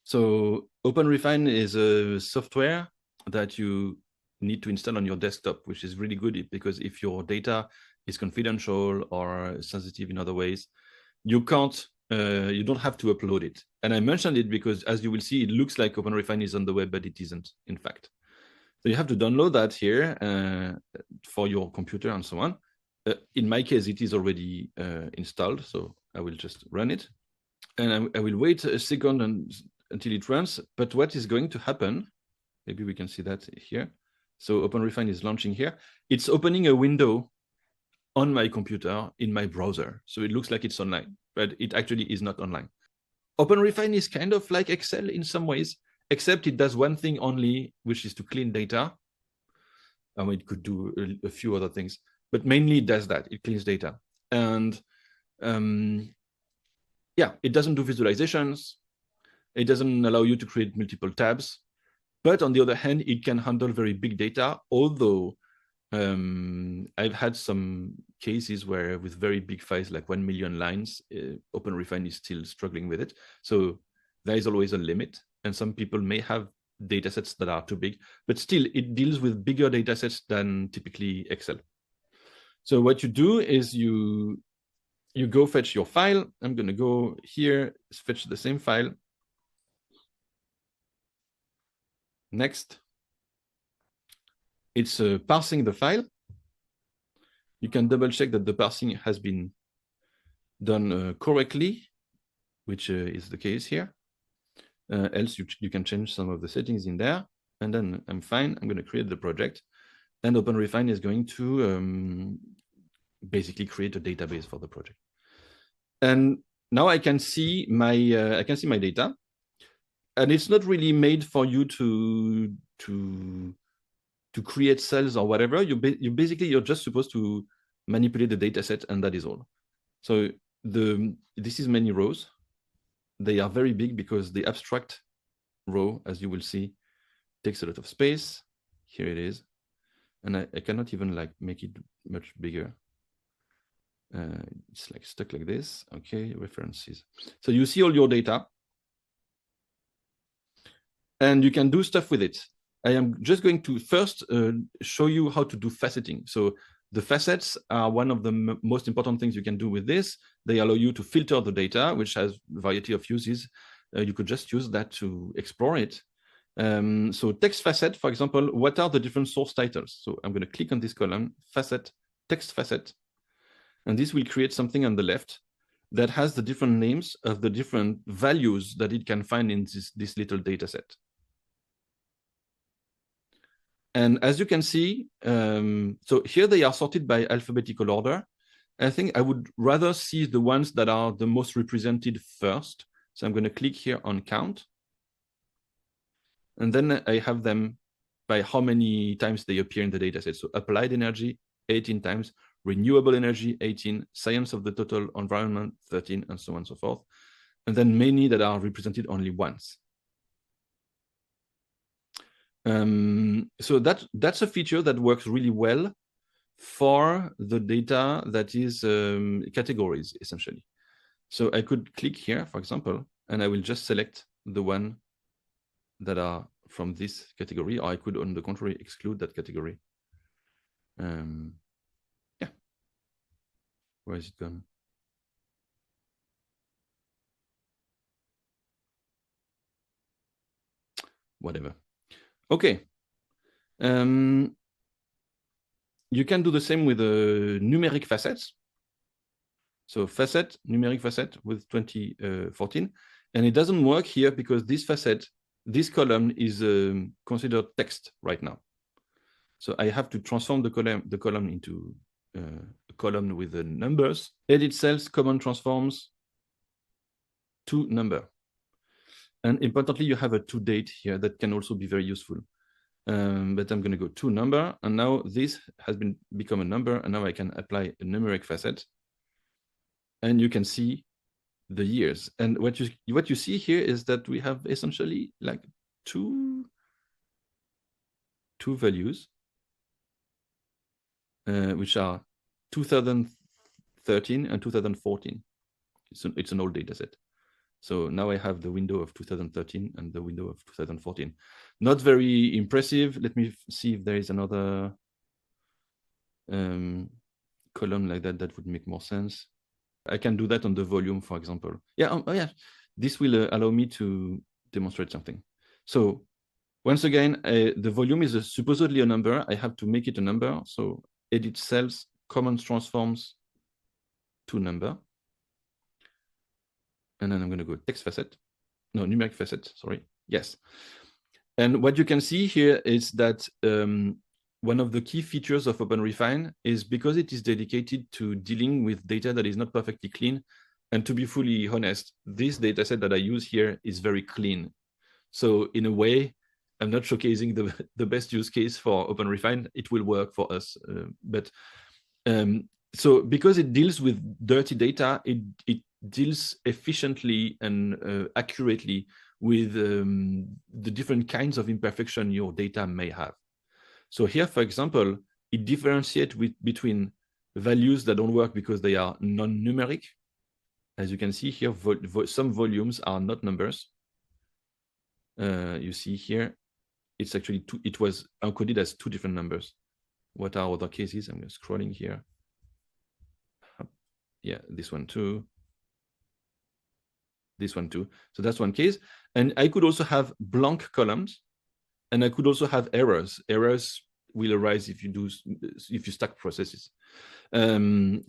So OpenRefine is a software that you need to install on your desktop, which is really good because if your data is confidential or sensitive in other ways, you don't have to upload it. And I mentioned it because, as you will see, it looks like OpenRefine is on the web, but it isn't, in fact. So you have to download that here for your computer and so on. In my case, it is already installed, so I will just run it. And I will wait a second until it runs. But what is going to happen, maybe we can see that here. So OpenRefine is launching here. It's opening a window on my computer in my browser. So it looks like it's online, but it actually is not online. OpenRefine is kind of like Excel in some ways, except it does one thing only, which is to clean data. It could do a few other things, but mainly it does that. It cleans data. And yeah, it doesn't do visualizations. It doesn't allow you to create multiple tabs. But on the other hand, it can handle very big data, although I've had some cases where with very big files, like 1 million lines, OpenRefine is still struggling with it. So there is always a limit. And some people may have data sets that are too big, but still it deals with bigger data sets than typically Excel. So what you do is you go fetch your file. I'm going to go here, fetch the same file. Next. It's parsing the file. You can double check that the parsing has been done correctly, which is the case here. Else you can change some of the settings in there. And then I'm fine. I'm going to create the project. And OpenRefine is going to basically create a database for the project. And now I can see my data. And it's not really made for you to create cells or whatever. You're just supposed to manipulate the data set, and that is all. So this is many rows. They are very big because the abstract row, as you will see, takes a lot of space. Here it is. And I cannot even like make it much bigger. It's like stuck like this. Okay, references. So you see all your data. And you can do stuff with it. I am just going to first show you how to do faceting. So the facets are one of the most important things you can do with this. They allow you to filter the data, which has a variety of uses. You could just use that to explore it. So text facet, for example, what are the different source titles? So I'm going to click on this column, facet, text facet. And this will create something on the left that has the different names of the different values that it can find in this little data set. And as you can see, so here they are sorted by alphabetical order. I think I would rather see the ones that are the most represented first. So I'm going to click here on count. And then I have them by how many times they appear in the dataset. So applied energy, 18 times, renewable energy, 18, science of the total environment, 13, and so on and so forth. And then many that are represented only once. So that's a feature that works really well for the data that is categories, essentially. So I could click here, for example, and I will just select the one that are from this category, or I could, on the contrary, exclude that category. Yeah. Where is it gone? Whatever. Okay. You can do the same with numeric facets. So facet, numeric facet with 2014. And it doesn't work here because this facet, this column is considered text right now. So I have to transform the column into a column with the numbers. Edit cells, command transforms to number. And importantly, you have a to date here that can also be very useful. But I'm going to go to number, and now this has become a number, and now I can apply a numeric facet, and you can see the years. And what you see here is that we have essentially like two values, which are 2013 and 2014. It's an old data set. So now I have the window of 2013 and the window of 2014. Not very impressive. Let me see if there is another column like that would make more sense. I can do that on the volume, for example. Yeah, oh yeah, this will allow me to demonstrate something. So once again, the volume is supposedly a number. I have to make it a number. So edit cells, common transforms to number. And then I'm going to go text facet. No, numeric facet, sorry. Yes. And what you can see here is that one of the key features of OpenRefine is because it is dedicated to dealing with data that is not perfectly clean. And to be fully honest, this dataset that I use here is very clean. So in a way, I'm not showcasing the best use case for OpenRefine. It will work for us. So because it deals with dirty data, it deals efficiently and accurately with the different kinds of imperfection your data may have. So here, for example, it differentiates between values that don't work because they are non-numeric. As you can see here, some volumes are not numbers. You see here, it's actually it was encoded as two different numbers. What are other cases? I'm scrolling here. Yeah, this one too. This one too. So that's one case. And I could also have blank columns, and I could also have errors. Errors will arise if you stack processes. And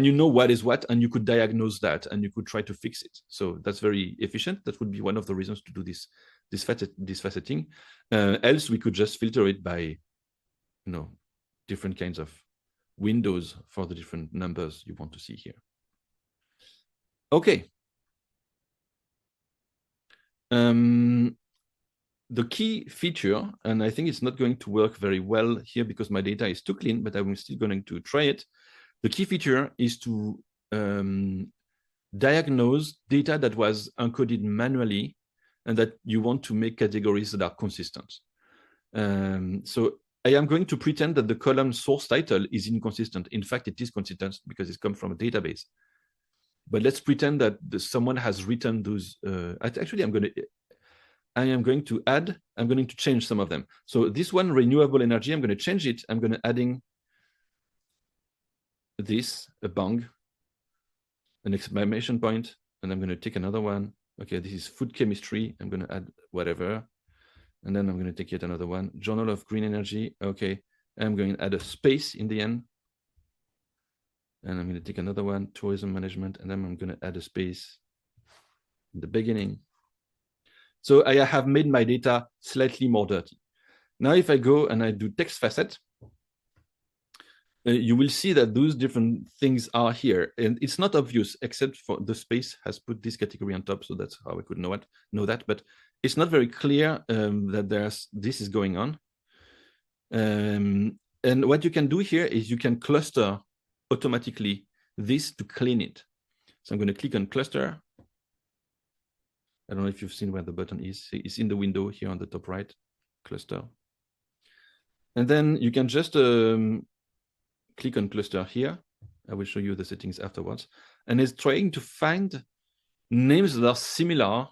you know what is what, and you could diagnose that, and you could try to fix it. So that's very efficient. That would be one of the reasons to do this faceting. Else, we could just filter it by, different kinds of windows for the different numbers you want to see here. Okay. The key feature, and I think it's not going to work very well here because my data is too clean, but I'm still going to try it. The key feature is to diagnose data that was encoded manually and that you want to make categories that are consistent. So I am going to pretend that the column source title is inconsistent. In fact, it is consistent because it's come from a database. But let's pretend that someone has written those. Actually, I'm going to change some of them. So this one, renewable energy, I'm going to change it. I'm going to adding this, a bang, an exclamation point, and I'm going to take another one. Okay, this is food chemistry. I'm going to add whatever. And then I'm going to take yet another one, Journal of Green Energy. Okay, I'm going to add a space in the end. And I'm going to take another one, tourism management, and then I'm going to add a space in the beginning. So I have made my data slightly more dirty. Now, if I go and I do text facet, you will see that those different things are here. And it's not obvious, except for the space has put this category on top. So that's how I could know that. But it's not very clear that this is going on. And what you can do here is you can cluster automatically this to clean it. So I'm going to click on cluster. I don't know if you've seen where the button is. It's in the window here on the top right, cluster. And then you can just click on cluster here. I will show you the settings afterwards. And it's trying to find names that are similar,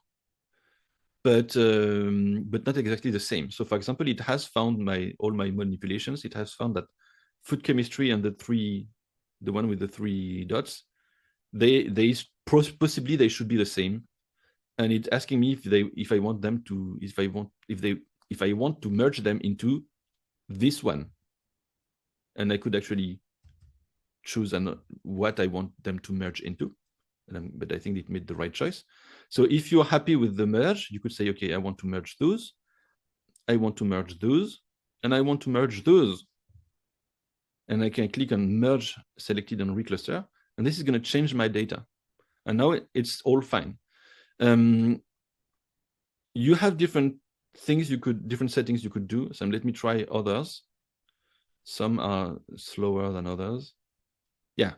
but not exactly the same. So for example, it has found all my manipulations. It has found that food chemistry and the one with the 3 dots, possibly they should be the same. And it's asking me if I want to merge them into this one. And I could actually choose what I want them to merge into. But I think it made the right choice. So if you're happy with the merge, you could say, okay, I want to merge those. I want to merge those. And I want to merge those. And I can click on merge selected and recluster. And this is going to change my data. And now it's all fine. You have different settings you could do. So let me try others. Some are slower than others. Yeah.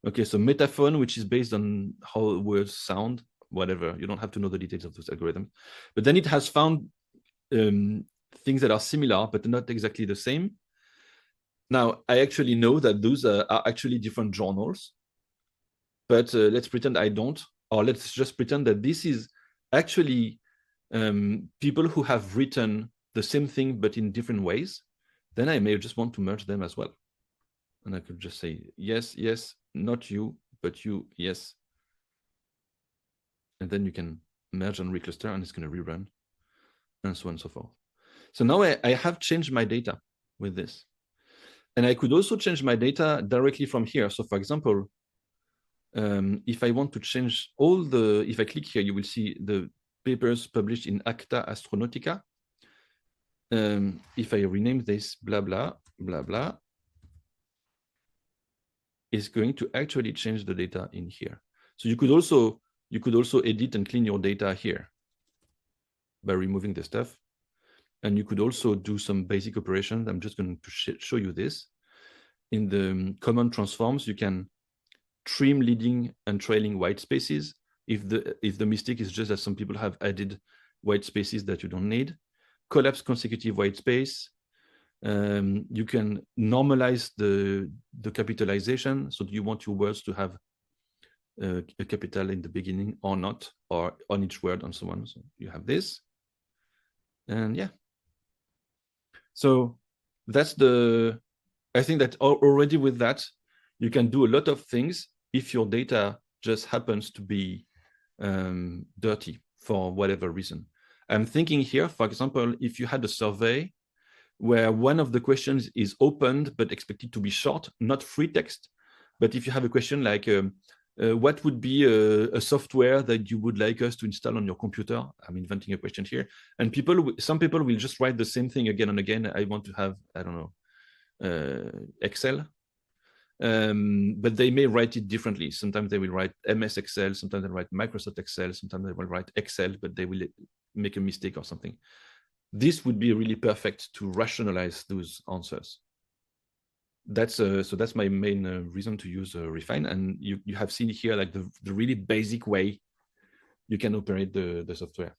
Okay, so metaphone, which is based on how words sound, whatever. You don't have to know the details of those algorithms. But then it has found things that are similar, but not exactly the same. Now, I actually know that those are actually different journals. But let's pretend I don't. or let's just pretend that this is actually people who have written the same thing but in different ways, then I may just want to merge them as well. And I could just say, yes, yes, not you, but you, yes. And then you can merge and recluster, and it's going to rerun, and so on and so forth. So now I have changed my data with this. And I could also change my data directly from here. So for example, if I want to change all the, if I click here, you will see the papers published in Acta Astronautica. If I rename this blah, blah, blah, blah, it's going to actually change the data in here. So you could also edit and clean your data here by removing the stuff. And you could also do some basic operations. I'm just going to show you this. In the command transforms, you can trim leading and trailing white spaces. If the mistake is just that some people have added white spaces that you don't need. Collapse consecutive white space. You can normalize the capitalization. So do you want your words to have a capital in the beginning or not, or on each word and so on. So you have this. And yeah. So that's I think that already with that, you can do a lot of things if your data just happens to be dirty for whatever reason. I'm thinking here, for example, if you had a survey where one of the questions is opened but expected to be short, not free text, but if you have a question like, what would be a software that you would like us to install on your computer? I'm inventing a question here. And some people will just write the same thing again and again. I want to have, I don't know, Excel. But they may write it differently. Sometimes they will write MS Excel, sometimes they write Microsoft Excel, sometimes they will write Excel, but they will make a mistake or something. This would be really perfect to rationalize those answers. So that's my main reason to use Refine. And you have seen here like the really basic way you can operate the software.